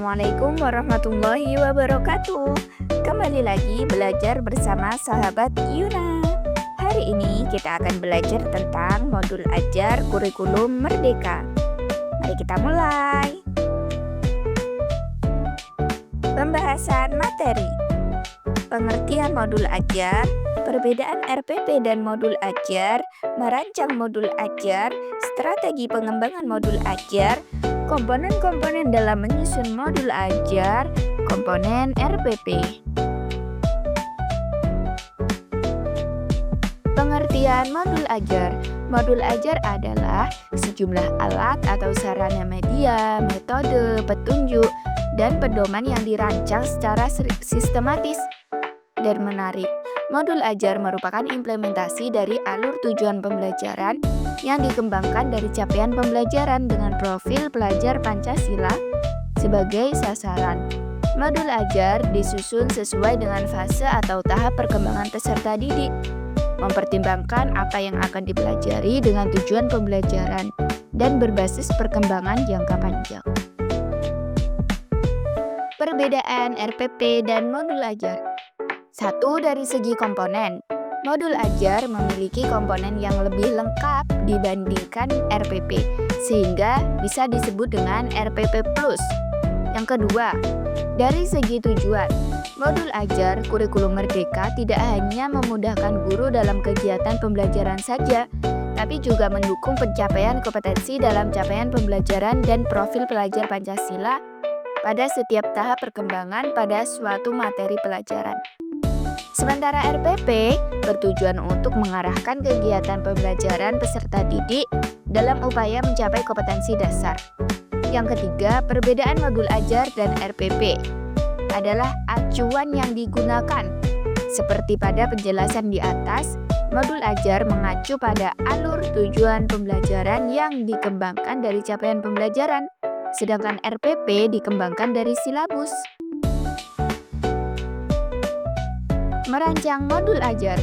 Assalamualaikum warahmatullahi wabarakatuh. Kembali lagi belajar bersama sahabat Yuna. Hari ini kita akan belajar tentang modul ajar kurikulum Merdeka. Mari kita mulai. Pembahasan materi. Pengertian modul ajar, perbedaan RPP dan modul ajar, merancang modul ajar, strategi pengembangan modul ajar, komponen-komponen dalam menyusun modul ajar, komponen RPP. Pengertian modul ajar. Modul ajar adalah sejumlah alat atau sarana media, metode, petunjuk, dan pedoman yang dirancang secara sistematis dan menarik. Modul ajar merupakan implementasi dari alur tujuan pembelajaran yang dikembangkan dari capaian pembelajaran dengan profil pelajar Pancasila sebagai sasaran. Modul ajar disusun sesuai dengan fase atau tahap perkembangan peserta didik, mempertimbangkan apa yang akan dipelajari dengan tujuan pembelajaran dan berbasis perkembangan jangka panjang. Perbedaan RPP dan modul ajar. 1. Dari segi komponen. Modul ajar memiliki komponen yang lebih lengkap dibandingkan RPP, sehingga bisa disebut dengan RPP+. Yang kedua, dari segi tujuan. Modul ajar kurikulum Merdeka tidak hanya memudahkan guru dalam kegiatan pembelajaran saja, tapi juga mendukung pencapaian kompetensi dalam capaian pembelajaran dan profil pelajar Pancasila pada setiap tahap perkembangan pada suatu materi pelajaran. Sementara RPP bertujuan untuk mengarahkan kegiatan pembelajaran peserta didik dalam upaya mencapai kompetensi dasar. Yang ketiga, perbedaan modul ajar dan RPP adalah acuan yang digunakan. Seperti pada penjelasan di atas, modul ajar mengacu pada alur tujuan pembelajaran yang dikembangkan dari capaian pembelajaran, sedangkan RPP dikembangkan dari silabus. Merancang modul ajar.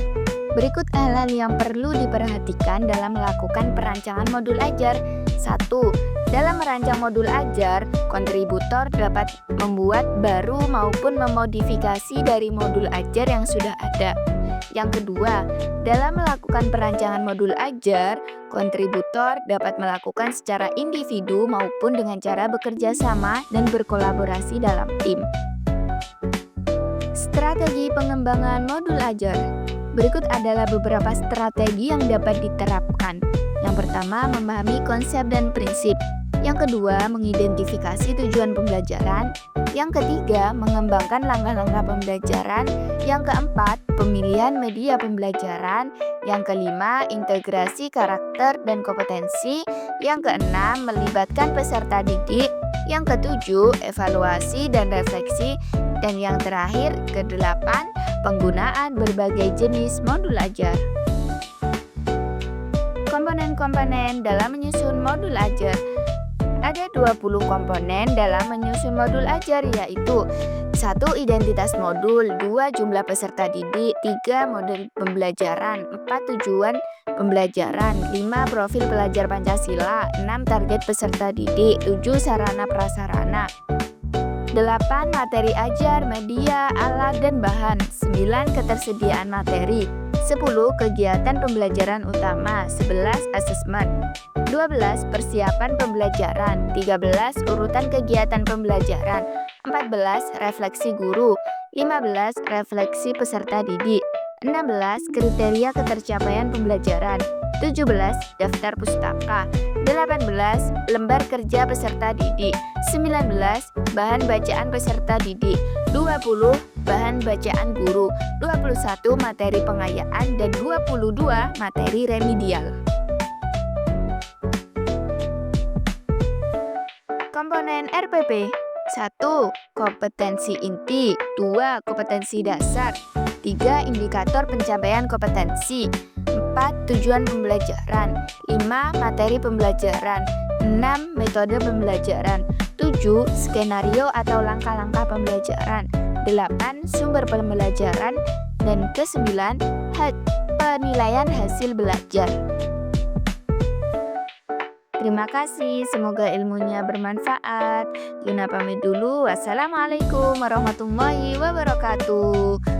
Berikut hal-hal yang perlu diperhatikan dalam melakukan perancangan modul ajar. 1. Dalam merancang modul ajar, kontributor dapat membuat baru maupun memodifikasi dari modul ajar yang sudah ada. Yang kedua, dalam melakukan perancangan modul ajar, kontributor dapat melakukan secara individu maupun dengan cara bekerja sama dan berkolaborasi dalam tim. Strategi pengembangan modul ajar. Berikut adalah beberapa strategi yang dapat diterapkan. Yang pertama, memahami konsep dan prinsip. Yang kedua, mengidentifikasi tujuan pembelajaran. Yang ketiga, mengembangkan langkah-langkah pembelajaran. Yang keempat, pemilihan media pembelajaran. Yang kelima, integrasi karakter dan kompetensi. Yang keenam, melibatkan peserta didik. Yang ketujuh, evaluasi dan refleksi. Dan yang terakhir, kedelapan, penggunaan berbagai jenis modul ajar. Komponen-komponen dalam menyusun modul ajar. Ada 20 komponen dalam menyusun modul ajar, yaitu 1. Identitas modul, 2. Jumlah peserta didik, 3. Model pembelajaran, 4. Tujuan pembelajaran, 5. Profil pelajar Pancasila, 6. Target peserta didik, 7. Sarana prasarana, 8. Materi ajar, media, alat, dan bahan, 9. Ketersediaan materi, 10. Kegiatan pembelajaran utama, 11. Asesmen, 12. Persiapan pembelajaran, 13. Urutan kegiatan pembelajaran, 14. Refleksi guru, 15. Refleksi peserta didik, 16. Kriteria ketercapaian pembelajaran, 17. Daftar pustaka, 18. Lembar kerja peserta didik, 19. Bahan bacaan peserta didik, 20. Bahan bacaan guru, 21. Materi pengayaan, dan 22. Materi remedial. Komponen RPP. 1. Kompetensi inti, 2. Kompetensi dasar, 3. Indikator pencapaian kompetensi, 4. Tujuan pembelajaran, 5. Materi pembelajaran, 6. Metode pembelajaran, 7. Skenario atau langkah-langkah pembelajaran, 8. Sumber pembelajaran, dan ke-9. Penilaian hasil belajar. Terima kasih, semoga ilmunya bermanfaat. Yuna pamit dulu. Wassalamualaikum warahmatullahi wabarakatuh.